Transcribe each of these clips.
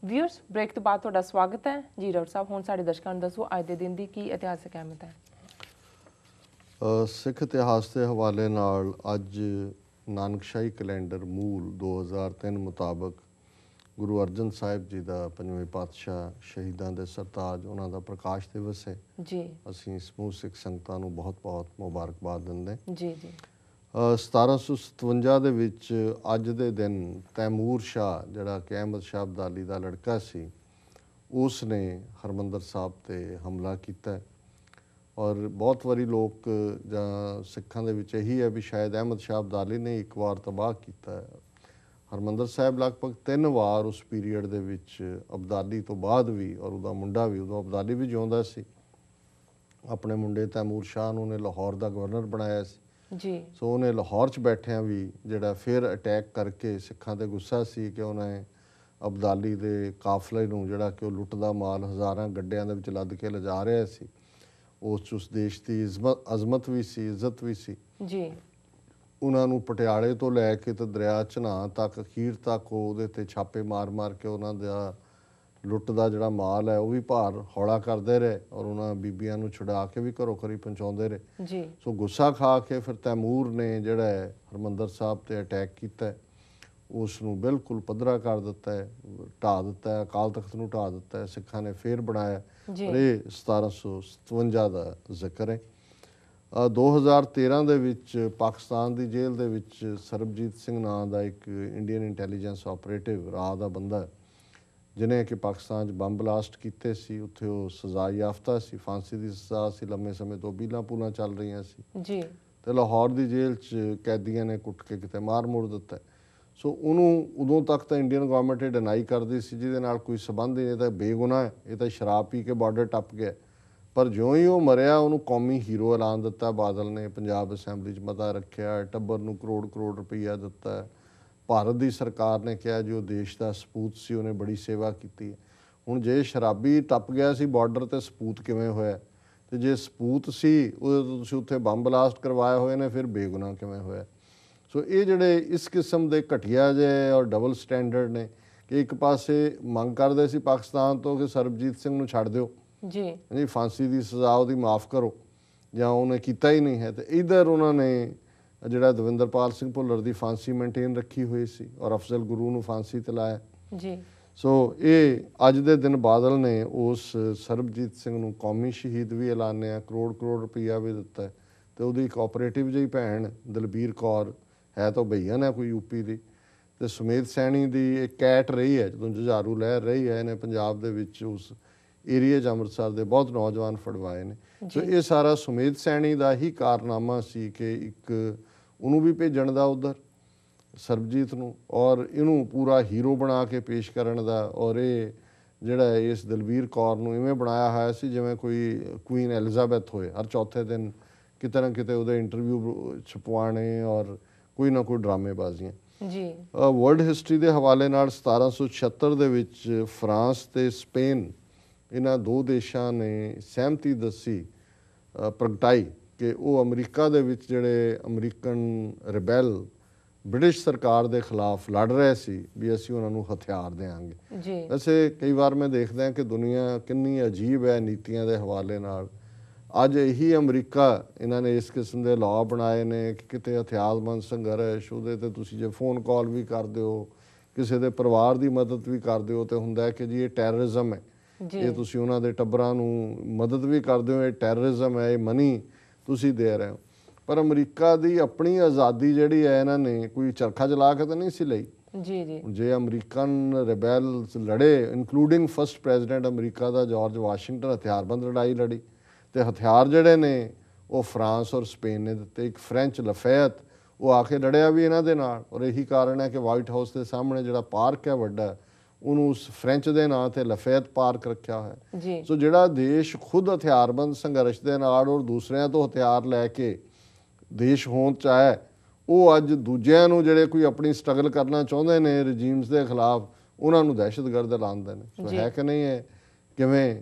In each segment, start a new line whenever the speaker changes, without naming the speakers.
Viewers break तो बाद तुहाडा स्वागत है जी। डॉक्टर साहब हुण साडे दर्शकां नूं दसो अज दे दिन दी की इतिहासक अहमियत है।
सिख इतिहास के हवाले नाल अज नानकशाही कैलेंडर मूल 2003 मुताबक गुरु अर्जन साहिब जी का 5वें पातशाह शहीदों के सरताज उन्हों का प्रकाश दिवस है
जी।
असी समूह सिख संगतां नूं बहुत बहुत मुबारकबाद दिंदे
जी जी।
1757 ਦੇ ਵਿੱਚ ਅੱਜ ਦੇ ਦਿਨ ਤੈਮੂਰ ਸ਼ਾਹ ਜਿਹੜਾ ਕਿ ਅਹਿਮਦ ਸ਼ਾਹ ਅਬਦਾਲੀ ਦਾ ਲੜਕਾ ਸੀ ਉਸ ਨੇ ਹਰਮੰਦਰ ਸਾਹਿਬ ਤੇ ਹਮਲਾ ਕੀਤਾ ਔਰ ਬਹੁਤ ਵਾਰੀ ਲੋਕ ਜਾਂ ਸਿੱਖਾਂ ਦੇ ਵਿੱਚ ਇਹੀ ਹੈ ਵੀ ਸ਼ਾਇਦ ਅਹਿਮਦ ਸ਼ਾਹ ਅਬਦਾਲੀ ਨੇ ਇੱਕ ਵਾਰ ਤਬਾਹ ਕੀਤਾ ਹਰਮੰਦਰ ਸਾਹਿਬ ਲਗਭਗ 3 ਵਾਰ ਉਸ ਪੀਰੀਅਡ ਦੇ ਵਿੱਚ ਅਬਦਾਲੀ ਤੋਂ ਬਾਅਦ ਵੀ ਔਰ ਉਹਦਾ ਮੁੰਡਾ ਵੀ ਉਦੋਂ ਅਬਦਾਲੀ ਵੀ ਜਿਉਂਦਾ ਸੀ ਆਪਣੇ ਮੁੰਡੇ ਤੈਮੂਰ ਸ਼ਾਹ ਨੂੰ ਨੇ ਲਾਹੌਰ ਦਾ ਗਵਰਨਰ ਬਣਾਇਆ ਸੀ
जी।
ਸੋ ਉਹਨੇ ਲਾਹੌਰ 'ਚ ਬੈਠਿਆਂ ਵੀ ਜਿਹੜਾ ਫਿਰ ਅਟੈਕ ਕਰਕੇ ਸਿੱਖਾਂ 'ਤੇ ਗੁੱਸਾ ਸੀ ਕਿ ਉਹਨੇ ਅਬਦਾਲੀ ਦੇ ਕਾਫਲੇ ਨੂੰ ਜਿਹੜਾ ਕਿ ਉਹ ਲੁੱਟਦਾ ਮਾਲ ਹਜ਼ਾਰਾਂ ਗੱਡਿਆਂ ਦੇ ਵਿੱਚ ਲੱਦ ਕੇ ਲਿਜਾ ਰਿਹਾ ਸੀ ਉਸ 'ਚ ਉਸ ਦੇਸ਼ ਦੀ ਅਜ਼ਮਤ ਵੀ ਸੀ ਇੱਜ਼ਤ ਵੀ ਸੀ
ਜੀ।
ਉਹਨਾਂ ਨੂੰ ਪਟਿਆਲੇ ਤੋਂ ਲੈ ਕੇ ਤੇ ਦਰਿਆ ਝਨਾਹ ਤੱਕ ਅਖੀਰ ਤੱਕ ਉਹਦੇ 'ਤੇ ਛਾਪੇ ਮਾਰ ਕੇ ਉਹਨਾਂ ਦਾ ਲੁੱਟ ਦਾ ਜਿਹੜਾ ਮਾਲ ਹੈ ਉਹ ਵੀ ਭਾਰ ਹੌਲਾ ਕਰਦੇ ਰਹੇ ਔਰ ਉਹਨਾਂ ਬੀਬੀਆਂ ਨੂੰ ਛੁਡਾ ਕੇ ਵੀ ਘਰੋਂ ਘਰੀ ਪਹੁੰਚਾਉਂਦੇ ਰਹੇ
ਜੀ।
ਸੋ ਗੁੱਸਾ ਖਾ ਕੇ ਫਿਰ ਤੈਮੂਰ ਨੇ ਜਿਹੜਾ ਹੈ ਹਰਮੰਦਰ ਸਾਹਿਬ 'ਤੇ ਅਟੈਕ ਕੀਤਾ ਉਸ ਨੂੰ ਬਿਲਕੁਲ ਪੱਧਰਾ ਕਰ ਦਿੱਤਾ ਹੈ ਢਾਹ ਦਿੱਤਾ ਹੈ ਅਕਾਲ ਤਖਤ ਨੂੰ ਢਾਹ ਦਿੱਤਾ ਹੈ ਸਿੱਖਾਂ ਨੇ ਫੇਰ ਬਣਾਇਆ ਪਰ ਇਹ 1757 ਦਾ ਜ਼ਿਕਰ ਹੈ 2013 ਦੇ ਵਿੱਚ ਪਾਕਿਸਤਾਨ ਦੀ ਜੇਲ੍ਹ ਦੇ ਵਿੱਚ ਸਰਬਜੀਤ ਸਿੰਘ ਨਾਂ ਦਾ ਇੱਕ ਇੰਡੀਅਨ ਇੰਟੈਲੀਜੈਂਸ ਆਪਰੇਟਿਵ ਰਾਹ ਦਾ ਬੰਦਾ ਜਿਹਨੇ ਕਿ ਪਾਕਿਸਤਾਨ 'ਚ ਬੰਬ ਬਲਾਸਟ ਕੀਤੇ ਸੀ ਉੱਥੇ ਉਹ ਸਜ਼ਾ ਯਾਫਤਾ ਸੀ ਫਾਂਸੀ ਦੀ ਸਜ਼ਾ ਸੀ ਲੰਮੇ ਸਮੇਂ ਤੋਂ ਬੀਲਾਂ ਪੂਲਾਂ ਚੱਲ ਰਹੀਆਂ ਸੀ
ਜੀ
ਤੇ ਲਾਹੌਰ ਦੀ ਜੇਲ੍ਹ 'ਚ ਕੈਦੀਆਂ ਨੇ ਕੁੱਟ ਕੇ ਕਿਤੇ ਮਾਰ ਮੁੜ ਦਿੱਤਾ ਸੋ ਉਹਨੂੰ ਉਦੋਂ ਤੱਕ ਤਾਂ ਇੰਡੀਅਨ ਗਵਰਨਮੈਂਟ ਇਹ ਡਿਨਾਈ ਕਰਦੀ ਸੀ ਜਿਹਦੇ ਨਾਲ ਕੋਈ ਸੰਬੰਧ ਹੀ ਨਹੀਂ ਤਾਂ ਬੇਗੁਨਾਹ ਹੈ ਇਹ ਤਾਂ ਸ਼ਰਾਬ ਪੀ ਕੇ ਬਾਰਡਰ ਟੱਪ ਗਿਆ ਪਰ ਜਿਉਂ ਹੀ ਉਹ ਮਰਿਆ ਉਹਨੂੰ ਕੌਮੀ ਹੀਰੋ ਐਲਾਨ ਦਿੱਤਾ ਬਾਦਲ ਨੇ ਪੰਜਾਬ ਅਸੈਂਬਲੀ 'ਚ ਮਤਾ ਰੱਖਿਆ ਟੱਬਰ ਨੂੰ ਕਰੋੜ ਰੁਪਈਆ ਦਿੱਤਾ ਭਾਰਤ ਦੀ ਸਰਕਾਰ ਨੇ ਕਿਹਾ ਜੀ ਉਹ ਦੇਸ਼ ਦਾ ਸਪੂਤ ਸੀ ਉਹਨੇ ਬੜੀ ਸੇਵਾ ਕੀਤੀ ਹੁਣ ਜੇ ਸ਼ਰਾਬੀ ਟੱਪ ਗਿਆ ਸੀ ਬਾਰਡਰ 'ਤੇ ਸਪੂਤ ਕਿਵੇਂ ਹੋਇਆ ਤੇ ਜੇ ਸਪੂਤ ਸੀ ਉਹਦੇ ਤੋਂ ਤੁਸੀਂ ਉੱਥੇ ਬੰਬ ਬਲਾਸਟ ਕਰਵਾਏ ਹੋਏ ਨੇ ਫਿਰ ਬੇਗੁਨਾਹ ਕਿਵੇਂ ਹੋਇਆ ਸੋ ਇਹ ਜਿਹੜੇ ਇਸ ਕਿਸਮ ਦੇ ਘਟੀਆ ਜਿਹੇ ਔਰ ਡਬਲ ਸਟੈਂਡਰਡ ਨੇ ਕਿ ਇੱਕ ਪਾਸੇ ਮੰਗ ਕਰਦੇ ਸੀ ਪਾਕਿਸਤਾਨ ਤੋਂ ਕਿ ਸਰਬਜੀਤ ਸਿੰਘ ਨੂੰ ਛੱਡ ਦਿਓ ਜੀ ਫਾਂਸੀ ਦੀ ਸਜ਼ਾ ਉਹਦੀ ਮਾफ़ ਕਰੋ ਜਾਂ ਉਹਨੇ ਕੀਤਾ ਹੀ ਨਹੀਂ ਹੈ ਤੇ ਇੱਧਰ ਉਹਨਾਂ ਨੇ ਜਿਹੜਾ ਦਵਿੰਦਰਪਾਲ ਸਿੰਘ ਭੁੱਲਰ ਦੀ ਫਾਂਸੀ ਮੇਨਟੇਨ ਰੱਖੀ ਹੋਈ ਸੀ ਔਰ ਅਫਜ਼ਲ ਗੁਰੂ ਨੂੰ ਫਾਂਸੀ ਤੇ ਲਾਇਆ
ਜੀ
ਸੋ ਇਹ ਅੱਜ ਦੇ ਦਿਨ ਬਾਦਲ ਨੇ ਉਸ ਸਰਬਜੀਤ ਸਿੰਘ ਨੂੰ ਕੌਮੀ ਸ਼ਹੀਦ ਵੀ ਐਲਾਨਿਆ ਕਰੋੜ ਰੁਪਈਆ ਵੀ ਦਿੱਤਾ ਤੇ ਉਹਦੀ ਕੋਆਪਰੇਟਿਵ ਜਿਹੀ ਭੈਣ ਦਲਬੀਰ ਕੌਰ ਹੈ ਤਾਂ ਬਈਆ ਨੇ ਕੋਈ ਯੂਪੀ ਦੀ ਤੇ ਸੁਮੇਧ ਸੈਣੀ ਦੀ ਇੱਕ ਕੈਟ ਰਹੀ ਹੈ ਜਦੋਂ ਜੁਝਾਰੂ ਲਹਿਰ ਰਹੀ ਹੈ ਇਹਨੇ ਪੰਜਾਬ ਦੇ ਵਿੱਚ ਉਸ ਏਰੀਏ 'ਚ ਅੰਮ੍ਰਿਤਸਰ ਦੇ ਬਹੁਤ ਨੌਜਵਾਨ ਫੜਵਾਏ ਨੇ ਸੋ ਇਹ ਸਾਰਾ ਸੁਮੇਧ ਸੈਣੀ ਦਾ ਹੀ ਕਾਰਨਾਮਾ ਸੀ ਕਿ ਇੱਕ ਉਹਨੂੰ ਵੀ ਭੇਜਣ ਦਾ ਉੱਧਰ ਸਰਬਜੀਤ ਨੂੰ ਔਰ ਇਹਨੂੰ ਪੂਰਾ ਹੀਰੋ ਬਣਾ ਕੇ ਪੇਸ਼ ਕਰਨ ਦਾ ਔਰ ਇਹ ਜਿਹੜਾ ਇਸ ਦਲਬੀਰ ਕੌਰ ਨੂੰ ਇਵੇਂ ਬਣਾਇਆ ਹੋਇਆ ਸੀ ਜਿਵੇਂ ਕੋਈ ਕੁਈਨ ਐਲਿਜ਼ਾਬੈਥ ਹੋਏ ਹਰ ਚੌਥੇ ਦਿਨ ਕਿਤੇ ਨਾ ਕਿਤੇ ਉਹਦੇ ਇੰਟਰਵਿਊ ਛਪਵਾਉਣੇ ਔਰ ਕੋਈ ਨਾ ਕੋਈ ਡਰਾਮੇਬਾਜ਼ੀਆਂ ਜੀ ਵਰਲਡ ਹਿਸਟਰੀ ਦੇ ਹਵਾਲੇ ਨਾਲ 1776 ਦੇ ਵਿੱਚ ਫਰਾਂਸ ਤੇ ਸਪੇਨ ਇਹਨਾਂ ਦੋ ਦੇਸ਼ਾਂ ਨੇ ਸਹਿਮਤੀ ਦੱਸੀ ਪ੍ਰਗਟਾਈ ਕਿ ਉਹ ਅਮਰੀਕਾ ਦੇ ਵਿੱਚ ਜਿਹੜੇ ਅਮਰੀਕਨ ਰਿਬੈਲ ਬ੍ਰਿਟਿਸ਼ ਸਰਕਾਰ ਦੇ ਖਿਲਾਫ ਲੜ ਰਹੇ ਸੀ ਵੀ ਅਸੀਂ ਉਹਨਾਂ ਨੂੰ ਹਥਿਆਰ ਦੇਵਾਂਗੇ ਜੀ ਵੈਸੇ ਕਈ ਵਾਰ ਮੈਂ ਦੇਖਦਾ ਕਿ ਦੁਨੀਆ ਕਿੰਨੀ ਅਜੀਬ ਹੈ ਨੀਤੀਆਂ ਦੇ ਹਵਾਲੇ ਨਾਲ ਅੱਜ ਇਹੀ ਅਮਰੀਕਾ ਇਹਨਾਂ ਨੇ ਇਸ ਕਿਸਮ ਦੇ ਲਾਅ ਬਣਾਏ ਨੇ ਕਿ ਕਿਤੇ ਹਥਿਆਰਬੰਦ ਸੰਘਰਸ਼ ਉਹਦੇ 'ਤੇ ਤੁਸੀਂ ਜੇ ਫੋਨ ਕਾਲ ਵੀ ਕਰਦੇ ਹੋ ਕਿਸੇ ਦੇ ਪਰਿਵਾਰ ਦੀ ਮਦਦ ਵੀ ਕਰਦੇ ਹੋ ਤਾਂ ਹੁੰਦਾ ਕਿ ਜੀ ਇਹ ਟੈਰਰਿਜ਼ਮ ਹੈ ਇਹ ਤੁਸੀਂ ਉਹਨਾਂ ਦੇ ਟੱਬਰਾਂ ਨੂੰ ਮਦਦ ਵੀ ਕਰਦੇ ਹੋ ਇਹ ਟੈਰਰਿਜ਼ਮ ਹੈ ਇਹ ਮਨੀ ਤੁਸੀਂ ਦੇ ਰਹੇ ਹੋ ਪਰ ਅਮਰੀਕਾ ਦੀ ਆਪਣੀ ਆਜ਼ਾਦੀ ਜਿਹੜੀ ਹੈ ਇਹਨਾਂ ਨੇ ਕੋਈ ਚਰਖਾ ਚਲਾ ਕੇ ਤਾਂ ਨਹੀਂ ਸੀ ਲਈ ਜੀ ਜੇ ਅਮਰੀਕਨ ਰਿਬੈਲਸ ਲੜੇ ਇਨਕਲੂਡਿੰਗ ਫਸਟ ਪ੍ਰੈਜ਼ੀਡੈਂਟ ਅਮਰੀਕਾ ਦਾ ਜਾਰਜ ਵਾਸ਼ਿੰਗਟਨ ਹਥਿਆਰਬੰਦ ਲੜਾਈ ਲੜੀ ਤੇ ਹਥਿਆਰ ਜਿਹੜੇ ਨੇ ਉਹ ਫਰਾਂਸ ਔਰ ਸਪੇਨ ਨੇ ਦਿੱਤੇ ਇੱਕ ਫ੍ਰੈਂਚ ਲਫੈਤ ਉਹ ਆ ਕੇ ਲੜਿਆ ਵੀ ਇਹਨਾਂ ਦੇ ਨਾਲ ਔਰ ਇਹੀ ਕਾਰਨ ਹੈ ਕਿ ਵਾਈਟ ਹਾਊਸ ਦੇ ਸਾਹਮਣੇ ਜਿਹੜਾ ਪਾਰਕ ਹੈ ਵੱਡਾ ਉਹਨੂੰ ਉਸ ਫ੍ਰੈਂਚ ਦੇ ਨਾਂ ਤੇ ਲਫੈਤ ਪਾਰਕ ਰੱਖਿਆ ਹੋਇਆ ਸੋ ਜਿਹੜਾ ਦੇਸ਼ ਖੁਦ ਹਥਿਆਰਬੰਦ ਸੰਘਰਸ਼ ਦੇ ਨਾਲ ਔਰ ਦੂਸਰਿਆਂ ਤੋਂ ਹਥਿਆਰ ਲੈ ਕੇ ਦੇਸ਼ ਹੋਂਦ 'ਚ ਆਇਆ ਉਹ ਅੱਜ ਦੂਜਿਆਂ ਨੂੰ ਜਿਹੜੇ ਕੋਈ ਆਪਣੀ ਸਟਰਗਲ ਕਰਨਾ ਚਾਹੁੰਦੇ ਨੇ ਰਜੀਮਸ ਦੇ ਖਿਲਾਫ ਉਹਨਾਂ ਨੂੰ ਦਹਿਸ਼ਤਗਰਦ ਐਲਾਨਦੇ ਨੇ ਸੋ ਹੈ ਕਿ ਨਹੀਂ ਹੈ ਕਿਵੇਂ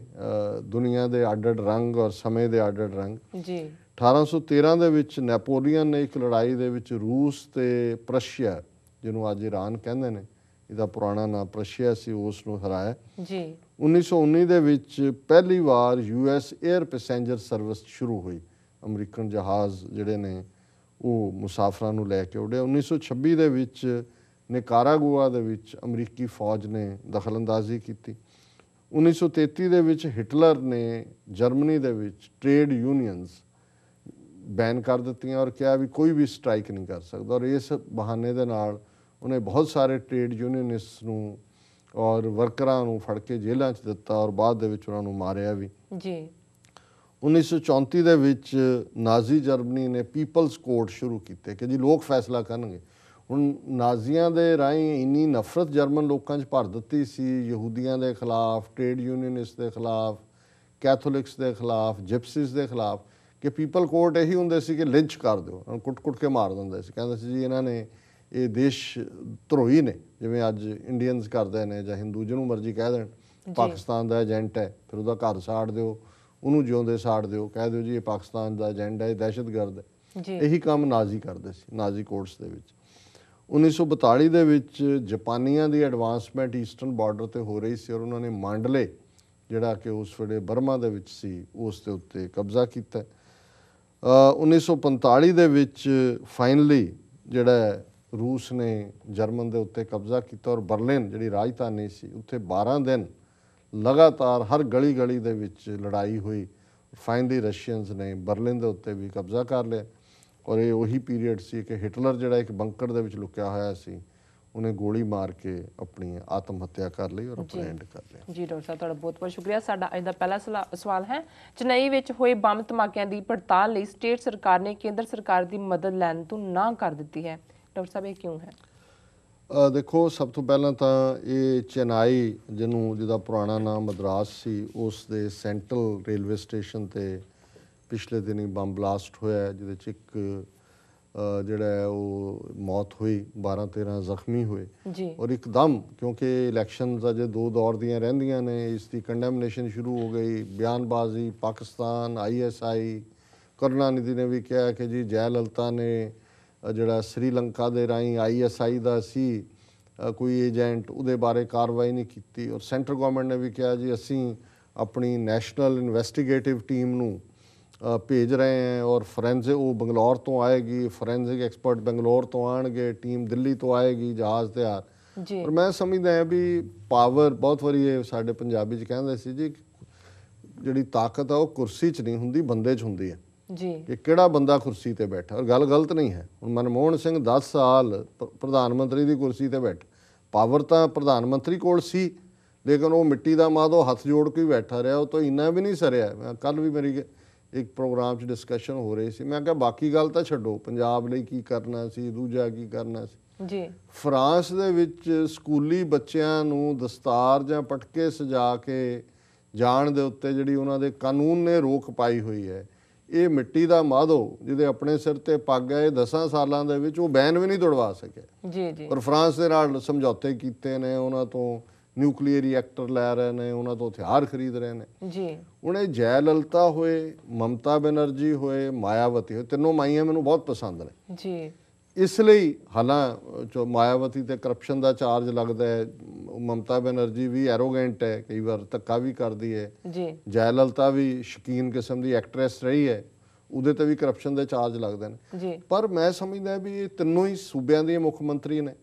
ਦੁਨੀਆ ਦੇ ਅੱਡ-ਅੱਡ ਰੰਗ ਔਰ ਸਮੇਂ ਦੇ ਅੱਡ-ਅੱਡ ਰੰਗ ਜੀ 1813 ਦੇ ਵਿੱਚ ਨੈਪੋਲੀਅਨ ਨੇ ਇੱਕ ਲੜਾਈ ਦੇ ਵਿੱਚ ਰੂਸ ਤੇ ਪ੍ਰਸ਼ੀਆ ਜਿਹਨੂੰ ਅੱਜ ਈਰਾਨ ਕਹਿੰਦੇ ਨੇ ਇਹਦਾ ਪੁਰਾਣਾ ਨਾਂ ਪ੍ਰਸ਼ੀਆ ਸੀ, ਉਸ ਨੂੰ ਹਰਾਇਆ।
ਜੀ
1919 ਦੇ ਵਿੱਚ ਪਹਿਲੀ ਵਾਰ US 에ਅਰ ਪੈਸੇਂਜਰ ਸਰਵਿਸ ਸ਼ੁਰੂ ਹੋਈ। ਅਮਰੀਕਨ ਜਹਾਜ਼ ਜਿਹੜੇ ਨੇ ਉਹ ਮੁਸਾਫਰਾਂ ਨੂੰ ਲੈ ਕੇ ਉੱਡੇ। 1926 ਦੇ ਵਿੱਚ ਨਿਕਾਰਾਗੁਆ ਦੇ ਵਿੱਚ ਅਮਰੀਕੀ ਫੌਜ ਨੇ ਦਖਲਅੰਦਾਜ਼ੀ ਕੀਤੀ। 1933 ਦੇ ਵਿੱਚ ਹਿਟਲਰ ਨੇ ਜਰਮਨੀ ਦੇ ਵਿੱਚ ਟ੍ਰੇਡ ਯੂਨੀਅਨਸ ਬੈਨ ਕਰ ਦਿੱਤੀਆਂ ਔਰ ਕਿਹਾ ਵੀ ਕੋਈ ਵੀ ਸਟ੍ਰਾਈਕ ਨਹੀਂ ਕਰ ਸਕਦਾ, ਔਰ ਇਸ ਬਹਾਨੇ ਦੇ ਨਾਲ ਉਹਨੇ ਬਹੁਤ ਸਾਰੇ ਟ੍ਰੇਡ ਯੂਨੀਅਨਿਸਟ ਨੂੰ ਔਰ ਵਰਕਰਾਂ ਨੂੰ ਫੜ ਕੇ ਜੇਲ੍ਹਾਂ 'ਚ ਦਿੱਤਾ ਔਰ ਬਾਅਦ ਦੇ ਵਿੱਚ ਉਹਨਾਂ ਨੂੰ ਮਾਰਿਆ ਵੀ।
ਜੀ
1934 ਦੇ ਵਿੱਚ ਨਾਜ਼ੀ ਜਰਮਨੀ ਨੇ ਪੀਪਲਸ ਕੋਰਟ ਸ਼ੁਰੂ ਕੀਤੇ ਕਿ ਜੀ ਲੋਕ ਫੈਸਲਾ ਕਰਨਗੇ। ਹੁਣ ਨਾਜ਼ੀਆਂ ਦੇ ਰਾਹੀਂ ਇੰਨੀ ਨਫ਼ਰਤ ਜਰਮਨ ਲੋਕਾਂ 'ਚ ਭਰ ਦਿੱਤੀ ਸੀ, ਯਹੂਦੀਆਂ ਦੇ ਖਿਲਾਫ, ਟ੍ਰੇਡ ਯੂਨੀਅਨਿਸਟ ਦੇ ਖਿਲਾਫ, ਕੈਥੋਲਿਕਸ ਦੇ ਖਿਲਾਫ, ਜਿਪਸੀਜ਼ ਦੇ ਖਿਲਾਫ, ਕਿ ਪੀਪਲ ਕੋਰਟ ਇਹੀ ਹੁੰਦੇ ਸੀ ਕਿ ਲਿੰਚ ਕਰ ਦਿਓ, ਕੁੱਟ-ਕੁੱਟ ਕੇ ਮਾਰ ਦਿੰਦੇ ਸੀ। ਕਹਿੰਦੇ ਸੀ ਜੀ ਇਹਨਾਂ ਨੇ ਇਹ ਦੇਸ਼ ਧਰੋਹੀ ਨੇ, ਜਿਵੇਂ ਅੱਜ ਇੰਡੀਅਨਸ ਕਰਦੇ ਨੇ ਜਾਂ ਹਿੰਦੂ ਜਿਹਨੂੰ ਮਰਜ਼ੀ ਕਹਿ ਦੇਣ, ਪਾਕਿਸਤਾਨ ਦਾ ਏਜੰਟ ਹੈ, ਫਿਰ ਉਹਦਾ ਘਰ ਸਾੜ ਦਿਓ, ਉਹਨੂੰ ਜਿਉਂਦੇ ਸਾੜ ਦਿਓ, ਕਹਿ ਦਿਓ ਜੀ ਇਹ ਪਾਕਿਸਤਾਨ ਦਾ ਏਜੰਟ ਹੈ, ਇਹ ਦਹਿਸ਼ਤਗਰਦ ਹੈ। ਇਹੀ ਕੰਮ ਨਾਜ਼ੀ ਕਰਦੇ ਸੀ, ਨਾਜ਼ੀ ਕੋਰਟਸ ਦੇ ਵਿੱਚ। 1942 ਦੇ ਵਿੱਚ ਜਾਪਾਨੀਆਂ ਦੀ ਐਡਵਾਂਸਮੈਂਟ ਈਸਟਰਨ ਬਾਰਡਰ ਤੇ ਹੋ ਰਹੀ ਸੀ ਔਰ ਉਹਨਾਂ ਨੇ ਮਾਂਡਲੇ ਜਿਹੜਾ ਕਿ ਉਸ ਵੇਲੇ ਬਰਮਾ ਦੇ ਵਿੱਚ ਸੀ, ਉਸ ਦੇ ਉੱਤੇ ਕਬਜ਼ਾ ਕੀਤਾ। 1945 ਦੇ ਵਿੱਚ ਫਾਈਨਲੀ ਜਿਹੜਾ ਰੂਸ ਨੇ ਜਰਮਨ ਦੇ ਉੱਤੇ ਕਬਜ਼ਾ ਕੀਤਾ ਔਰ ਬਰਲਿਨ ਜਿਹੜੀ ਰਾਜਧਾਨੀ ਸੀ ਉੱਥੇ 12 ਦਿਨ ਲਗਾਤਾਰ ਹਰ ਗਲੀ ਗਲੀ ਦੇ ਵਿੱਚ ਲੜਾਈ ਹੋਈ। ਫਾਈਨਲੀ ਰਸ਼ੀਅਨਸ ਨੇ ਬਰਲਿਨ ਦੇ ਉੱਤੇ ਵੀ ਕਬਜ਼ਾ ਕਰ ਲਿਆ ਔਰ ਇਹ ਉਹੀ ਪੀਰੀਅਡ ਸੀ ਕਿ ਹਿਟਲਰ ਜਿਹੜਾ ਇੱਕ ਬੰਕਰ ਦੇ ਵਿੱਚ ਲੁਕਿਆ ਹੋਇਆ ਸੀ, ਉਹਨੇ ਗੋਲੀ ਮਾਰ ਕੇ ਆਪਣੀ ਆਤਮ ਹੱਤਿਆ ਕਰ ਲਈ ਔਰ ਆਪਣਾ ਐਂਡ ਕਰ ਲਿਆ।
ਜੀ ਡਾਕਟਰ ਸਾਹਿਬ, ਤੁਹਾਡਾ ਬਹੁਤ ਬਹੁਤ ਸ਼ੁਕਰੀਆ। ਸਾਡਾ ਅੱਜ ਦਾ ਪਹਿਲਾ ਸਵਾਲ ਹੈ, ਚੇਨਈ ਵਿੱਚ ਹੋਏ ਬੰਬ ਧਮਾਕਿਆਂ ਦੀ ਪੜਤਾਲ ਲਈ ਸਟੇਟ ਸਰਕਾਰ ਨੇ ਕੇਂਦਰ ਸਰਕਾਰ ਦੀ ਮਦਦ ਲੈਣ ਤੋਂ ਨਾ ਕਰ ਦਿੱਤੀ ਹੈ। ਡਾਕਟਰ ਸਾਹਿਬ ਇਹ ਕਿਉਂ ਹੈ?
ਦੇਖੋ, ਸਭ ਤੋਂ ਪਹਿਲਾਂ ਤਾਂ ਇਹ ਚੇਨਈ ਜਿਹਦਾ ਪੁਰਾਣਾ ਨਾਮ ਮਦਰਾਸ ਸੀ, ਉਸ ਦੇ ਸੈਂਟਰਲ ਰੇਲਵੇ ਸਟੇਸ਼ਨ 'ਤੇ ਪਿਛਲੇ ਦਿਨੀ ਬੰਬ ਬਲਾਸਟ ਹੋਇਆ, ਜਿਹਦੇ 'ਚ ਇੱਕ ਜਿਹੜਾ ਹੈ ਉਹ ਮੌਤ ਹੋਈ, 12-13 ਜ਼ਖਮੀ ਹੋਏ। ਔਰ ਇੱਕਦਮ ਕਿਉਂਕਿ ਇਲੈਕਸ਼ਨਸ ਅਜੇ 2 ਦੌਰ ਦੀਆਂ ਰਹਿੰਦੀਆਂ ਨੇ, ਇਸ ਦੀ ਕੰਡੈਮਨੇਸ਼ਨ ਸ਼ੁਰੂ ਹੋ ਗਈ, ਬਿਆਨਬਾਜ਼ੀ, ਪਾਕਿਸਤਾਨ, ISI, ਕਰੁਣਾਨਿਧੀ ਨੇ ਵੀ ਕਿਹਾ ਕਿ ਜੀ ਜੈ ਲਲਿਤਾ ਨੇ ਜਿਹੜਾ ਸ੍ਰੀਲੰਕਾ ਦੇ ਰਾਹੀਂ ISI ਦਾ ਸੀ ਕੋਈ ਏਜੰਟ, ਉਹਦੇ ਬਾਰੇ ਕਾਰਵਾਈ ਨਹੀਂ ਕੀਤੀ। ਔਰ ਸੈਂਟਰ ਗਵਰਨਮੈਂਟ ਨੇ ਵੀ ਕਿਹਾ ਜੀ ਅਸੀਂ ਆਪਣੀ ਨੈਸ਼ਨਲ ਇਨਵੈਸਟੀਗੇਟਿਵ ਟੀਮ ਨੂੰ ਭੇਜ ਰਹੇ हैं और ਫੋਰੈਂਸਿਕ ਉਹ ਬੰਗਲੌਰ ਤੋਂ ਆਏਗੀ, ਫੋਰੈਂਸਿਕ ਐਕਸਪਰਟ ਬੰਗਲੌਰ ਤੋਂ ਆਉਣਗੇ, ਟੀਮ ਦਿੱਲੀ ਤੋਂ ਆਏਗੀ ਜਹਾਜ਼ ਤਿਆਰ। ਔਰ ਮੈਂ ਸਮਝਦਾ ਹਾਂ ਵੀ ਪਾਵਰ ਬਹੁਤ ਵਾਰੀ ਇਹ ਸਾਡੇ ਪੰਜਾਬੀ 'ਚ ਕਹਿੰਦੇ ਸੀ ਜੀ ਜਿਹੜੀ ਤਾਕਤ ਆ ਉਹ ਕੁਰਸੀ 'ਚ ਨਹੀਂ ਹੁੰਦੀ, ਬੰਦੇ 'ਚ ਹੁੰਦੀ ਹੈ ਜੀ, ਕਿ ਕਿਹੜਾ ਬੰਦਾ ਕੁਰਸੀ ਤੇ ਬੈਠਾ। ਔਰ ਗੱਲ ਗਲਤ ਨਹੀਂ ਹੈ। ਹੁਣ ਮਨਮੋਹਨ ਸਿੰਘ 10 ਸਾਲ ਪ੍ਰਧਾਨ ਮੰਤਰੀ ਦੀ ਕੁਰਸੀ ਤੇ ਬੈਠਾ, ਪਾਵਰ ਤਾਂ ਪ੍ਰਧਾਨ ਮੰਤਰੀ ਕੋਲ ਸੀ, ਲੇਕਿਨ ਉਹ ਮਿੱਟੀ ਦਾ ਮਾਧੋ ਹੱਥ ਜੋੜ ਕੇ ਬੈਠਾ ਰਿਹਾ, ਉਹ ਤੋਂ ਇੰਨਾ ਵੀ ਨਹੀਂ ਸਰਿਆ। ਮੈਂ ਕੱਲ੍ਹ ਵੀ ਮੇਰੀ ਇੱਕ ਪ੍ਰੋਗਰਾਮ 'ਚ ਡਿਸਕਸ਼ਨ ਹੋ ਰਹੀ ਸੀ, ਮੈਂ ਕਿਹਾ ਬਾਕੀ ਗੱਲ ਤਾਂ ਛੱਡੋ, ਪੰਜਾਬ ਲਈ ਕੀ ਕਰਨਾ ਸੀ, ਦੂਜਾ ਕੀ ਕਰਨਾ ਸੀ ਜੀ। ਫਰਾਂਸ ਦੇ ਵਿੱਚ ਸਕੂਲੀ ਬੱਚਿਆਂ ਨੂੰ ਦਸਤਾਰ ਜਾਂ ਪਟਕੇ ਸਜਾ ਕੇ ਜਾਣ ਦੇ ਉੱਤੇ ਜਿਹੜੀ ਉਹਨਾਂ ਦੇ ਕਾਨੂੰਨ ਨੇ ਰੋਕ ਪਾਈ ਹੋਈ ਹੈ, ਇਹ ਮਿੱਟੀ ਦਾ ਮਾਧੋ ਜਿਹਦੇ ਆਪਣੇ ਸਿਰ ਤੇ ਪੱਗ ਹੈ, ਇਹ 10 ਸਾਲਾਂ ਦੇ ਵਿੱਚ ਉਹ ਬੈਨ ਵੀ ਨਹੀਂ ਤੁੜਵਾ ਸਕਿਆ ਜੀ। ਔਰ ਫਰਾਂਸ ਦੇ ਨਾਲ ਸਮਝੌਤੇ ਕੀਤੇ ਨੇ, ਉਹਨਾਂ ਤੋਂ ਨਿਊਕਲੀਅਰ ਰਿਐਕਟਰ ਲੈ ਰਹੇ ਨੇ, ਉਹਨਾਂ ਤੋਂ ਹਥਿਆਰ ਖਰੀਦ ਰਹੇ ਨੇ ਜੀ। ਹੁਣ ਇਹ ਜੈ ਲਲਿਤਾ ਹੋਏ, ਮਮਤਾ ਬੈਨਰਜੀ ਹੋਏ, ਮਾਇਆਵਤੀ ਹੋਏ, ਤਿੰਨੋਂ ਮਾਈਆਂ ਮੈਨੂੰ ਬਹੁਤ ਪਸੰਦ ਨੇ ਜੀ। ਇਸ ਲਈ ਹਾਲਾਂ ਮਾਇਆਵਤੀ ਤੇ ਕਰਪਸ਼ਨ ਦਾ ਚਾਰਜ ਲੱਗਦਾ ਹੈ, ਮਮਤਾ ਬੈਨਰਜੀ ਵੀ ਐਰੋਗੈਂਟ ਹੈ, ਕਈ ਵਾਰ ਧੱਕਾ ਵੀ ਕਰਦੀ ਹੈ ਜੀ। ਜੈ ਲਲਿਤਾ ਵੀ ਸ਼ੌਕੀਨ ਕਿਸਮ ਦੀ ਐਕਟਰੈਸ ਰਹੀ ਹੈ, ਉਹਦੇ ਤੇ ਵੀ ਕਰਪਸ਼ਨ ਦੇ ਚਾਰਜ ਲੱਗਦੇ ਨੇ ਜੀ। ਪਰ ਮੈਂ ਸਮਝਦਾ ਵੀ ਇਹ ਤਿੰਨੋਂ ਹੀ ਸੂਬਿਆਂ ਦੇ ਮੁੱਖ ਮੰਤਰੀ ਨੇ,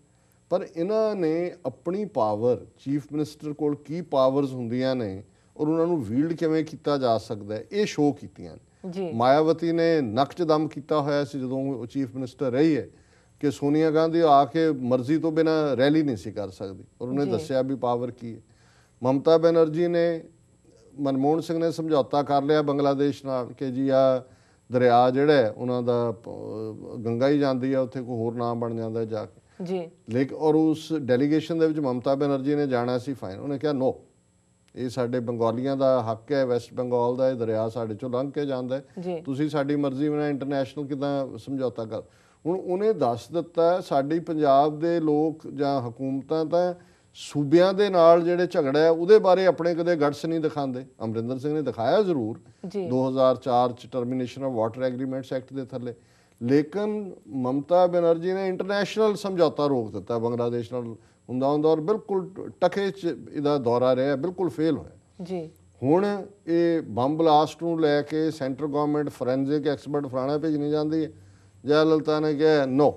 ਪਰ ਇਹਨਾਂ ਨੇ ਆਪਣੀ ਪਾਵਰ, ਚੀਫ ਮਿਨਿਸਟਰ ਕੋਲ ਕੀ ਪਾਵਰਸ ਹੁੰਦੀਆਂ ਨੇ ਔਰ ਉਹਨਾਂ ਨੂੰ ਵੀਲਡ ਕਿਵੇਂ ਕੀਤਾ ਜਾ ਸਕਦਾ ਹੈ, ਇਹ ਸ਼ੋਅ ਕੀਤੀਆਂ ਨੇ। ਮਾਇਆਵਤੀ ਨੇ ਨੱਕ 'ਚ ਦਮ ਕੀਤਾ ਹੋਇਆ ਸੀ ਜਦੋਂ ਉਹ ਚੀਫ ਮਿਨਿਸਟਰ ਰਹੀ ਹੈ ਕਿ ਸੋਨੀਆ ਗਾਂਧੀ ਆ ਕੇ ਮਰਜ਼ੀ ਤੋਂ ਬਿਨਾਂ ਰੈਲੀ ਨਹੀਂ ਸੀ ਕਰ ਸਕਦੀ, ਔਰ ਉਹਨੇ ਦੱਸਿਆ ਵੀ ਪਾਵਰ ਕੀ ਹੈ। ਮਮਤਾ ਬੈਨਰਜੀ ਨੇ, ਮਨਮੋਹਨ ਸਿੰਘ ਨੇ ਸਮਝੌਤਾ ਕਰ ਲਿਆ ਬੰਗਲਾਦੇਸ਼ ਨਾਲ ਕਿ ਜੀ ਆ ਦਰਿਆ ਜਿਹੜਾ ਉਹਨਾਂ ਦਾ ਗੰਗਾ ਹੀ ਜਾਂਦੀ ਆ, ਉੱਥੇ ਕੋਈ ਹੋਰ ਨਾਮ ਬਣ ਜਾਂਦਾ ਜਾ ਕੇ ਜੀ। ਲੇਕਿਨ ਔਰ ਉਸ ਡੈਲੀਗੇਸ਼ਨ ਦੇ ਵਿੱਚ ਮਮਤਾ ਬੈਨਰਜੀ ਨੇ ਜਾਣਾ ਸੀ, ਫਾਈਨ, ਉਹਨੇ ਕਿਹਾ ਨੋ, ਇਹ ਸਾਡੇ ਬੰਗਾਲੀਆਂ ਦਾ ਹੱਕ ਹੈ, ਵੈਸਟ ਬੰਗਾਲ ਦਾ, ਇਹ ਦਰਿਆ ਸਾਡੇ ਚੋਂ ਲੰਘ ਕੇ ਜਾਂਦਾ ਹੈ, ਤੁਸੀਂ ਸਾਡੀ ਮਰਜ਼ੀ ਬਿਨਾਂ ਇੰਟਰਨੈਸ਼ਨਲ ਕਿੱਦਾਂ ਸਮਝੌਤਾ ਕਰ। ਹੁਣ ਉਹਨੇ ਦੱਸ ਦਿੱਤਾ ਸਾਡੀ ਪੰਜਾਬ ਦੇ ਲੋਕ ਜਾਂ ਹਕੂਮਤਾਂ ਤਾਂ ਸੂਬਿਆਂ ਦੇ ਨਾਲ ਜਿਹੜੇ ਝਗੜਾ ਹੈ ਉਹਦੇ ਬਾਰੇ ਆਪਣੇ ਕਦੇ ਗਟਸ ਨਹੀਂ ਦਿਖਾਉਂਦੇ। ਅਮਰਿੰਦਰ ਸਿੰਘ ਨੇ ਦਿਖਾਇਆ ਜ਼ਰੂਰ 2004 'ਚ termination of water agreements act ਦੇ ਥੱਲੇ, ਲੇਕਿਨ ਮਮਤਾ ਬੈਨਰਜੀ ਨੇ ਇੰਟਰਨੈਸ਼ਨਲ ਸਮਝੌਤਾ ਰੋਕ ਦਿੱਤਾ ਬੰਗਲਾਦੇਸ਼ ਨਾਲ ਹੁੰਦਾ ਔਰ ਬਿਲਕੁਲ ਟਕੇ 'ਚ ਇਹਦਾ ਦੌਰਾ ਰਿਹਾ, ਬਿਲਕੁਲ ਫੇਲ ਹੋਇਆ
ਜੀ।
ਹੁਣ ਇਹ ਬੰਬ ਬਲਾਸਟ ਨੂੰ ਲੈ ਕੇ ਸੈਂਟਰ ਗਵਰਨਮੈਂਟ ਫੋਰੈਂਸਿਕ ਐਕਸਪਰਟ ਫਲਾਣਾ ਭੇਜਣੀ ਜਾਂਦੀ ਹੈ। ਜੈਲਲਿਤਾ ਨੇ ਕਿਹਾ no,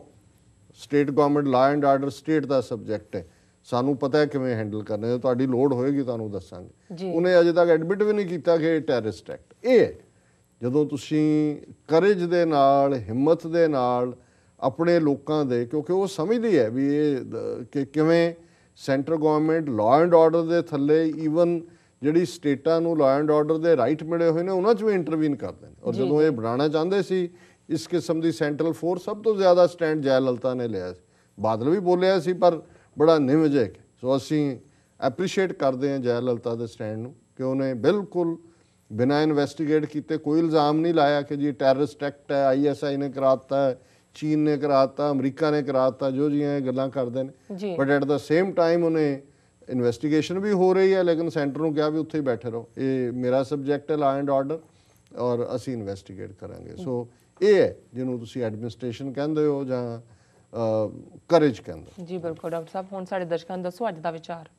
state government law and order state ਦਾ ਸਬਜੈਕਟ ਹੈ, ਸਾਨੂੰ ਪਤਾ ਹੈ ਕਿਵੇਂ ਹੈਂਡਲ ਕਰਨਾ ਹੈ, ਤੁਹਾਡੀ ਲੋੜ ਹੋਏਗੀ ਤੁਹਾਨੂੰ ਦੱਸਾਂਗੇ। ਉਹਨੇ ਅਜੇ ਤੱਕ ਐਡਮਿਟ ਵੀ ਨਹੀਂ ਕੀਤਾ ਕਿ ਇਹ ਟੈਰਰਿਸਟ ਐਕਟ। ਇਹ ਹੈ ਜਦੋਂ ਤੁਸੀਂ ਕਰੇਜ ਦੇ ਨਾਲ, ਹਿੰਮਤ ਦੇ ਨਾਲ ਆਪਣੇ ਲੋਕਾਂ ਦੇ, ਕਿਉਂਕਿ ਉਹ ਸਮਝਦੀ ਹੈ ਵੀ ਇਹ ਕਿ ਕਿਵੇਂ centre government law and order ਦੇ ਥੱਲੇ ਈਵਨ ਜਿਹੜੀ ਸਟੇਟਾਂ ਨੂੰ ਲਾ ਐਂਡ ਆਰਡਰ ਦੇ ਰਾਈਟ ਮਿਲੇ ਹੋਏ ਨੇ ਉਹਨਾਂ 'ਚ ਵੀ ਇੰਟਰਵੀਨ ਕਰਦੇ ਨੇ। ਔਰ ਜਦੋਂ ਇਹ ਬਣਾਉਣਾ ਚਾਹੁੰਦੇ ਸੀ ਇਸ ਕਿਸਮ ਦੀ ਸੈਂਟਰਲ ਫੋਰਸ, ਸਭ ਤੋਂ ਜ਼ਿਆਦਾ ਸਟੈਂਡ ਜੈਲਲਿਤਾ ਨੇ ਲਿਆ ਸੀ। ਬਾਦਲ ਵੀ ਬੋਲਿਆ ਸੀ ਪਰ ਬੜਾ ਨਿਵਜਕ। ਸੋ ਅਸੀਂ ਐਪਰੀਸ਼ੀਏਟ ਕਰਦੇ ਹਾਂ ਜੈਲਲਿਤਾ ਦੇ ਸਟੈਂਡ ਨੂੰ ਕਿ ਉਹਨੇ ਬਿਲਕੁਲ ਬਿਨਾਂ ਇਨਵੈਸਟੀਗੇਟ ਕੀਤੇ ਕੋਈ ਇਲਜ਼ਾਮ ਨਹੀਂ ਲਾਇਆ ਕਿ ਜੀ ਟੈਰਰਿਸਟ ਐਕਟ ਹੈ, ISI ਨੇ ਕਰਾਤਾ, ਚੀਨ ਨੇ ਕਰਾਤਾ, ਅਮਰੀਕਾ ਨੇ ਕਰਾਤਾ, ਜੋ ਜੀਆਂ ਇਹ ਗੱਲਾਂ ਕਰਦੇ ਨੇ। But at the same time ਉਹਨੇ ਇਨਵੈਸਟੀਗੇਸ਼ਨ ਵੀ ਹੋ ਰਹੀ ਹੈ, ਲੇਕਿਨ ਸੈਂਟਰ ਨੂੰ ਕਿਹਾ ਵੀ ਉੱਥੇ ਹੀ ਬੈਠੇ ਰਹੋ, ਇਹ ਮੇਰਾ ਸਬਜੈਕਟ ਹੈ ਲਾ ਐਂਡ ਆਰਡਰ ਔਰ ਅਸੀਂ ਇਨਵੈਸਟੀਗੇਟ ਕਰਾਂਗੇ। ਸੋ ਇਹ ਹੈ ਜਿਹਨੂੰ ਤੁਸੀਂ ਐਡਮਿਨਿਸਟ੍ਰੇਸ਼ਨ ਕਹਿੰਦੇ ਹੋ ਜਾਂ ਕਰੇਜ ਕਹਿੰਦੇ ਹੋ।
ਜੀ ਬਿਲਕੁਲ ਡਾਕਟਰ ਸਾਹਿਬ, ਹੁਣ ਸਾਡੇ ਦਰਸ਼ਕਾਂ ਨੂੰ ਦੱਸੋ ਅੱਜ ਦਾ ਵਿਚਾਰ।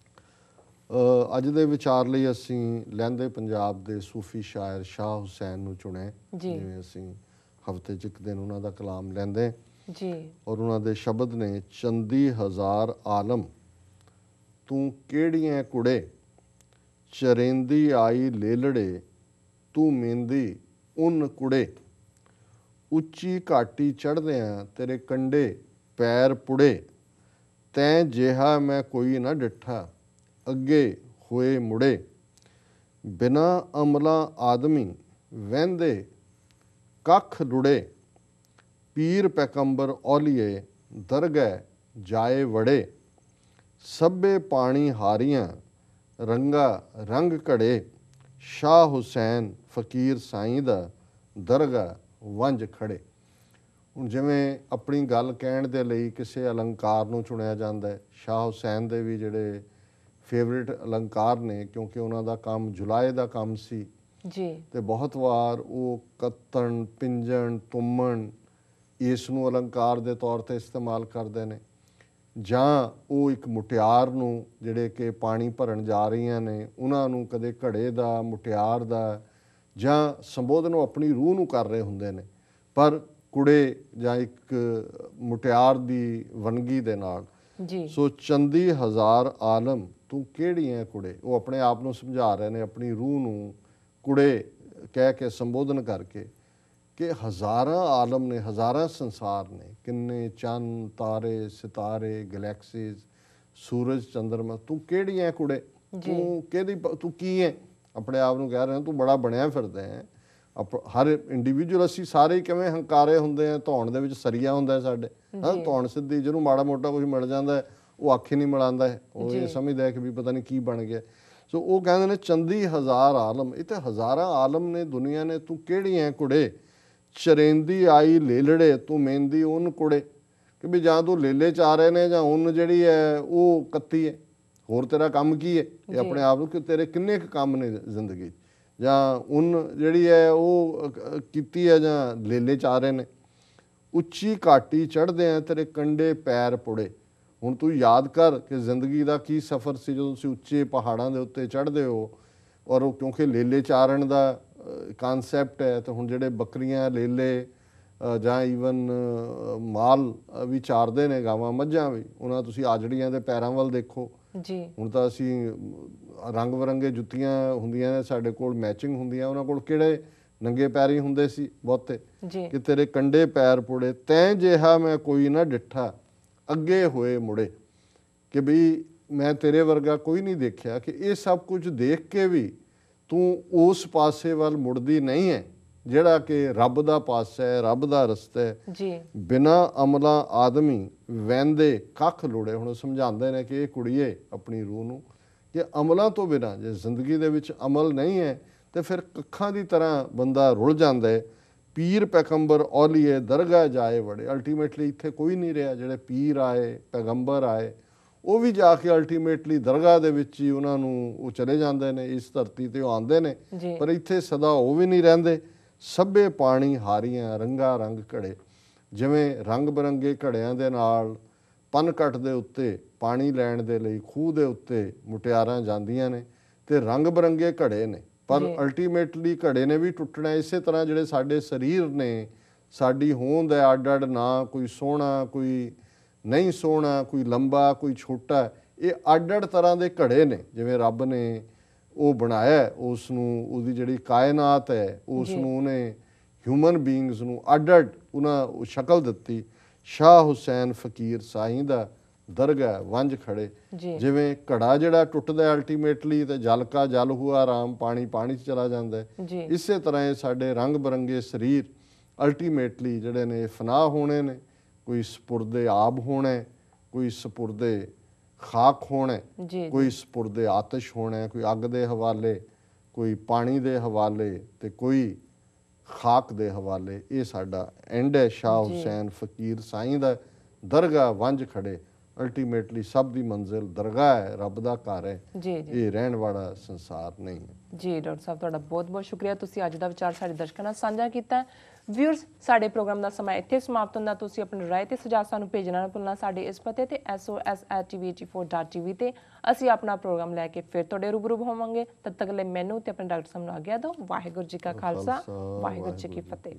ਅੱਜ ਦੇ ਵਿਚਾਰ ਲਈ ਅਸੀਂ ਲਹਿੰਦੇ ਪੰਜਾਬ ਦੇ ਸੂਫੀ ਸ਼ਾਇਰ ਸ਼ਾਹ ਹੁਸੈਨ ਨੂੰ ਚੁਣਿਆ, ਜਿਵੇਂ ਅਸੀਂ ਹਫ਼ਤੇ 'ਚ ਇੱਕ ਦਿਨ ਉਹਨਾਂ ਦਾ ਕਲਾਮ ਲੈਂਦੇ
ਜੀ।
ਔਰ ਉਹਨਾਂ ਦੇ ਸ਼ਬਦ ਨੇ, ਚੰਦੀ ਹਜ਼ਾਰ ਆਲਮ ਤੂੰ ਕਿਹੜੀਆਂ ਕੁੜੇ, ਚਰੇਂਦੀ ਆਈ ਲੇਲੜੇ ਤੂੰ ਮਹਿੰਦੀ ਉਨ ਕੁੜੇ, ਉੱਚੀ ਘਾਟੀ ਚੜ੍ਹਦਿਆਂ ਤੇਰੇ ਕੰਡੇ ਪੈਰ ਪੁੜੇ, ਤੈਂ ਜਿਹਾ ਮੈਂ ਕੋਈ ਨਾ ਡਿੱਠਾ ਅੱਗੇ ਹੋਏ ਮੁੜੇ, ਬਿਨਾ ਅਮਲਾ ਆਦਮੀ ਵਹਿੰਦੇ ਕੱਖ ਲੁੜੇ, ਪੀਰ ਪੈਗੰਬਰ ਔਲੀਏ ਦਰਗਹਿ ਜਾਏ ਵੜੇ, ਸਭੇ ਪਾਣੀ ਹਾਰੀਆਂ ਰੰਗਾ ਰੰਗ ਘੜੇ, ਸ਼ਾਹ ਹੁਸੈਨ ਫਕੀਰ ਸਾਈਂ ਦਾ ਦਰਗਾਹ ਵੰਝ ਖੜੇ। ਹੁਣ ਜਿਵੇਂ ਆਪਣੀ ਗੱਲ ਕਹਿਣ ਦੇ ਲਈ ਕਿਸੇ ਅਲੰਕਾਰ ਨੂੰ ਚੁਣਿਆ ਜਾਂਦਾ ਹੈ, ਸ਼ਾਹ ਹੁਸੈਨ ਦੇ ਵੀ ਜਿਹੜੇ ਫੇਵਰੇਟ ਅਲੰਕਾਰ ਨੇ, ਕਿਉਂਕਿ ਉਹਨਾਂ ਦਾ ਕੰਮ ਜੁਲਾਏ ਦਾ ਕੰਮ ਸੀ
ਜੀ,
ਤੇ ਬਹੁਤ ਵਾਰ ਉਹ ਕੱਤਣ, ਪਿੰਜਣ, ਤੁੰਮਣ ਇਸ ਨੂੰ ਅਲੰਕਾਰ ਦੇ ਤੌਰ ਤੇ ਇਸਤੇਮਾਲ ਕਰਦੇ ਨੇ, ਜਾਂ ਉਹ ਇੱਕ ਮੁਟਿਆਰ ਨੂੰ ਜਿਹੜੇ ਕਿ ਪਾਣੀ ਭਰਨ ਜਾ ਰਹੀਆਂ ਨੇ ਉਹਨਾਂ ਨੂੰ ਕਦੇ ਘੜੇ ਦਾ, ਮੁਟਿਆਰ ਦਾ ਜਾਂ ਸੰਬੋਧਨ ਉਹ ਆਪਣੀ ਰੂਹ ਨੂੰ ਕਰ ਰਹੇ ਹੁੰਦੇ ਨੇ, ਪਰ ਕੁੜੇ ਜਾਂ ਇੱਕ ਮੁਟਿਆਰ ਦੀ ਵੰਨਗੀ ਦੇ ਨਾਲ।
ਜੀ।
ਸੋ ਚੰਦੀ ਹਜ਼ਾਰ ਆਲਮ ਤੂੰ ਕਿਹੜੀਆਂ ਕੁੜੇ, ਉਹ ਆਪਣੇ ਆਪ ਨੂੰ ਸਮਝਾ ਰਹੇ ਨੇ, ਆਪਣੀ ਰੂਹ ਨੂੰ ਕੁੜੇ ਕਹਿ ਕੇ ਸੰਬੋਧਨ ਕਰਕੇ ਕਿ ਹਜ਼ਾਰਾਂ ਆਲਮ ਨੇ, ਹਜ਼ਾਰਾਂ ਸੰਸਾਰ ਨੇ, ਕਿੰਨੇ ਚੰਨ ਤਾਰੇ ਸਿਤਾਰੇ ਗਲੈਕਸੀਜ਼ ਸੂਰਜ ਚੰਦਰਮਾ, ਤੂੰ ਕਿਹੜੀਆਂ ਕੁੜੇ, ਤੂੰ ਕਿਹਦੀ, ਤੂੰ ਕੀ ਹੈ, ਆਪਣੇ ਆਪ ਨੂੰ ਕਹਿ ਰਹੇ ਤੂੰ ਬੜਾ ਬਣਿਆ ਫਿਰਦਾ ਹੈ। ਹਰ ਇੰਡੀਵਿਜੂਅਲ ਅਸੀਂ ਸਾਰੇ ਕਿਵੇਂ ਹੰਕਾਰੇ ਹੁੰਦੇ ਆ, ਧੌਣ ਦੇ ਵਿੱਚ ਸਰੀਆ ਹੁੰਦਾ ਸਾਡੇ, ਹਾਂ ਧੌਣ ਸਿੱਧੀ, ਜਿਹਨੂੰ ਮਾੜਾ ਮੋਟਾ ਕੁਝ ਮਿਲ ਜਾਂਦਾ ਉਹ ਅੱਖ ਹੀ ਨਹੀਂ ਮਿਲਾਉਂਦਾ ਹੈ, ਉਹ ਇਹ ਸਮਝਦਾ ਕਿ ਵੀ ਪਤਾ ਨਹੀਂ ਕੀ ਬਣ ਗਿਆ। ਸੋ ਉਹ ਕਹਿੰਦੇ ਨੇ ਚੰਦੀ ਹਜ਼ਾਰ ਆਲਮ, ਇਹ ਤਾਂ ਹਜ਼ਾਰਾਂ ਆਲਮ ਨੇ ਦੁਨੀਆ ਨੇ, ਤੂੰ ਕਿਹੜੀਆਂ ਕੁੜੇ, ਚਰੇਂਦੀ ਆਈ ਲੇਲੜੇ ਤੂੰ ਮਹਿੰਦੀ ਉਨ ਕੁੜੇ, ਕਿ ਵੀ ਜਾਂ ਤੂੰ ਲੇਲੇ ਚਾ ਰਹੇ ਨੇ ਜਾਂ ਉਨ ਜਿਹੜੀ ਹੈ ਉਹ ਕੱਤੀ ਹੈ, ਹੋਰ ਤੇਰਾ ਕੰਮ ਕੀ ਹੈ। ਇਹ ਆਪਣੇ ਆਪ ਨੂੰ ਕਿ ਤੇਰੇ ਕਿੰਨੇ ਕੁ ਕੰਮ ਨੇ ਜ਼ਿੰਦਗੀ, ਜਾਂ ਉਨ ਜਿਹੜੀ ਹੈ ਉਹ ਕੀਤੀ ਹੈ ਜਾਂ ਲੇਲੇ ਚਾ ਰਹੇ ਨੇ। ਉੱਚੀ ਘਾਟੀ ਚੜ੍ਹਦੇ ਆ ਤੇਰੇ ਕੰਡੇ ਪੈਰ ਪੁੜੇ। ਹੁਣ ਤੂੰ ਯਾਦ ਕਰ ਕਿ ਜ਼ਿੰਦਗੀ ਦਾ ਕੀ ਸਫ਼ਰ ਸੀ ਜਦੋਂ ਤੁਸੀਂ ਉੱਚੇ ਪਹਾੜਾਂ ਦੇ ਉੱਤੇ ਚੜ੍ਹਦੇ ਹੋ, ਔਰ ਉਹ ਕਿਉਂਕਿ ਲੇਲੇ ਚਾਰਨ ਦਾ ਕਾਨਸੈਪਟ ਹੈ, ਤਾਂ ਹੁਣ ਜਿਹੜੇ ਬੱਕਰੀਆਂ ਲੇਲੇ ਜਾਂ ਈਵਨ ਮਾਲ ਵੀ ਚਾਰਦੇ ਨੇ, ਗਾਵਾਂ ਮੱਝਾਂ ਵੀ, ਉਹਨਾਂ ਤੁਸੀਂ ਆਜੜੀਆਂ ਦੇ ਪੈਰਾਂ ਵੱਲ ਦੇਖੋ
ਜੀ।
ਹੁਣ ਤਾਂ ਅਸੀਂ ਰੰਗ ਬਰੰਗੇ ਜੁੱਤੀਆਂ ਹੁੰਦੀਆਂ ਨੇ ਸਾਡੇ ਕੋਲ, ਮੈਚਿੰਗ ਹੁੰਦੀਆਂ, ਉਹਨਾਂ ਕੋਲ ਕਿਹੜੇ ਨੰਗੇ ਪੈਰੀ ਹੁੰਦੇ ਸੀ ਬਹੁਤੇ, ਕਿ ਤੇਰੇ ਕੰਡੇ ਪੈਰ ਪੁੜੇ, ਤੈਂ ਜਿਹਾ ਮੈਂ ਕੋਈ ਨਾ ਡਿੱਠਾ ਅੱਗੇ ਹੋਏ ਮੁੜੇ, ਕਿ ਵੀ ਮੈਂ ਤੇਰੇ ਵਰਗਾ ਕੋਈ ਨਹੀਂ ਦੇਖਿਆ, ਕਿ ਇਹ ਸਭ ਕੁਝ ਦੇਖ ਕੇ ਵੀ ਤੂੰ ਉਸ ਪਾਸੇ ਵੱਲ ਮੁੜਦੀ ਨਹੀਂ ਹੈ ਜਿਹੜਾ ਕਿ ਰੱਬ ਦਾ ਪਾਸਾ ਹੈ, ਰੱਬ ਦਾ ਰਸਤਾ ਹੈ। ਬਿਨਾਂ ਅਮਲਾ ਆਦਮੀ ਵਹਿੰਦੇ ਕੱਖ ਲੁੜੇ। ਹੁਣ ਸਮਝਾਉਂਦੇ ਨੇ ਕਿ ਇਹ ਕੁੜੀਏ ਆਪਣੀ ਰੂਹ ਨੂੰ ਕਿ ਅਮਲਾਂ ਤੋਂ ਬਿਨਾਂ, ਜੇ ਜ਼ਿੰਦਗੀ ਦੇ ਵਿੱਚ ਅਮਲ ਨਹੀਂ ਹੈ ਤੇ ਫਿਰ ਕੱਖਾਂ ਦੀ ਤਰ੍ਹਾਂ ਬੰਦਾ ਰੁਲ ਜਾਂਦਾ ਹੈ। ਪੀਰ ਪੈਗੰਬਰ ਔਲੀਏ ਦਰਗਾਹ ਜਾਏ ਵੜੇ, ਅਲਟੀਮੇਟਲੀ ਇੱਥੇ ਕੋਈ ਨਹੀਂ ਰਿਹਾ। ਜਿਹੜੇ ਪੀਰ ਆਏ, ਪੈਗੰਬਰ ਆਏ, ਉਹ ਵੀ ਜਾ ਕੇ ਅਲਟੀਮੇਟਲੀ ਦਰਗਾਹ ਦੇ ਵਿੱਚ ਹੀ ਉਹਨਾਂ ਨੂੰ ਉਹ ਚਲੇ ਜਾਂਦੇ ਨੇ, ਇਸ ਧਰਤੀ ਤੇ ਉਹ ਆਉਂਦੇ ਨੇ, ਪਰ ਇੱਥੇ ਸਦਾ ਉਹ ਵੀ ਨਹੀਂ ਰਹਿੰਦੇ। ਸਭੇ ਪਾਣੀ ਹਾਰੀਆਂ ਰੰਗਾ ਰੰਗ ਘੜੇ। ਜਿਵੇਂ ਰੰਗ ਬਰੰਗੇ ਘੜਿਆਂ ਦੇ ਨਾਲ ਪਨਘੱਟ ਦੇ ਉੱਤੇ ਪਾਣੀ ਲੈਣ ਦੇ ਲਈ ਖੂਹ ਦੇ ਉੱਤੇ ਮੁਟਿਆਰਾਂ ਜਾਂਦੀਆਂ ਨੇ ਤੇ ਰੰਗ ਬਰੰਗੇ ਘੜੇ ਨੇ, ਪਰ ਅਲਟੀਮੇਟਲੀ ਘੜੇ ਨੇ ਵੀ ਟੁੱਟਣਾ। ਇਸੇ ਤਰ੍ਹਾਂ ਜਿਹੜੇ ਸਾਡੇ ਸਰੀਰ ਨੇ, ਸਾਡੀ ਹੋਂਦ ਹੈ ਅੱਡ ਅੱਡ, ਨਾ ਕੋਈ ਸੋਹਣਾ ਕੋਈ ਨਹੀਂ ਸੋਹਣਾ, ਕੋਈ ਲੰਬਾ ਕੋਈ ਛੋਟਾ, ਇਹ ਅੱਡ ਅੱਡ ਤਰ੍ਹਾਂ ਦੇ ਘੜੇ ਨੇ। ਜਿਵੇਂ ਰੱਬ ਨੇ ਉਹ ਬਣਾਇਆ, ਉਸ ਨੂੰ ਉਹਦੀ ਜਿਹੜੀ ਕਾਇਨਾਤ ਹੈ ਉਸ ਨੂੰ ਉਹਨੇ ਹਿਊਮਨ ਬੀਇੰਗਸ ਨੂੰ ਅੱਡ ਅੱਡ ਉਹਨਾਂ ਸ਼ਕਲ ਦਿੱਤੀ। ਸ਼ਾਹ ਹੁਸੈਨ ਫਕੀਰ ਸਾਈਂ ਦਾ ਦਰਗਾਹ ਵੰਝ ਖੜੇ। ਜਿਵੇਂ ਘੜਾ ਜਿਹੜਾ ਟੁੱਟਦਾ ਅਲਟੀਮੇਟਲੀ ਤੇ ਜਲ ਕਾ ਜਲ ਹੁਆ ਰਾਮ, ਪਾਣੀ ਪਾਣੀ 'ਚ ਚਲਾ ਜਾਂਦਾ ਹੈ। ਇਸੇ ਤਰ੍ਹਾਂ ਇਹ ਸਾਡੇ ਰੰਗ ਬਰੰਗੇ ਸਰੀਰ ਅਲਟੀਮੇਟਲੀ ਜਿਹੜੇ ਨੇ ਫਨਾਹ ਹੋਣੇ ਨੇ। ਕੋਈ ਸਪੁਰਦੇ ਆਬ ਹੋਣਾ, ਕੋਈ ਸਪੁਰਦੇ ਖਾਕ ਹੋਣਾ, ਕੋਈ ਸਪੁਰਦੇ ਆਤਿਸ਼ ਹੋਣਾ, ਕੋਈ ਅੱਗ ਦੇ ਹਵਾਲੇ, ਕੋਈ ਪਾਣੀ ਦੇ ਹਵਾਲੇ ਤੇ ਕੋਈ ਖਾਕ ਦੇ ਹਵਾਲੇ। ਇਹ ਸਾਡਾ ਐਂਡ ਹੈ। ਸ਼ਾਹ ਹੁਸੈਨ ਫਕੀਰ ਸਾਈਂ ਦਾ ਦਰਗਾਹ ਵੰਝ ਖੜੇ। ਅਲਟੀਮੇਟਲੀ ਸਭ ਦੀ ਮੰਜ਼ਿਲ ਦਰਗਾਹ ਹੈ, ਰੱਬ ਦਾ ਘਰ ਹੈ, ਇਹ ਰਹਿਣ ਵਾਲਾ ਸੰਸਾਰ ਨਹੀਂ ਹੈ।
ਜੀ ਡਾਕਟਰ ਸਾਹਿਬ, ਤੁਹਾਡਾ ਬਹੁਤ ਬਹੁਤ ਸ਼ੁਕਰੀਆ, ਤੁਸੀਂ ਅੱਜ ਦਾ ਵਿਚਾਰ ਸਾਡੇ ਦਰਸ਼ਕਾਂ ਨਾਲ ਸਾਂਝਾ ਕੀਤਾ। ਵਿਊਅਰਸ, ਸਾਡੇ ਪ੍ਰੋਗਰਾਮ ਦਾ ਸਮਾਂ ਇੱਥੇ ਸਮਾਪਤ ਹੁੰਦਾ। ਤੁਸੀਂ ਆਪਣੀ ਰਾਏ ਤੇ ਸੁਝਾਅ ਸਾਨੂੰ ਭੇਜਣਾ ਨਾ ਭੁੱਲਣਾ ਸਾਡੇ ਇਸ ਪਤੇ ਤੇ sos@tv84.tv ਤੇ। ਅਸੀਂ ਆਪਣਾ ਪ੍ਰੋਗਰਾਮ ਲੈ ਕੇ ਫਿਰ ਤੁਹਾਡੇ ਰੂਬਰੂ ਹੋਵਾਂਗੇ। ਤਦ ਤੱਕ ਲਈ ਮੈਨੂੰ ਤੇ ਆਪਣੇ ਡਾਕਟਰ ਸਾਹਿਬ ਨੂੰ ਆਗਿਆ ਦਿਓ। ਵਾਹਿਗੁਰੂ ਜੀ ਕਾ ਖਾਲਸਾ, ਵਾਹਿਗੁਰੂ ਜੀ ਕੀ ਫਤਿਹ।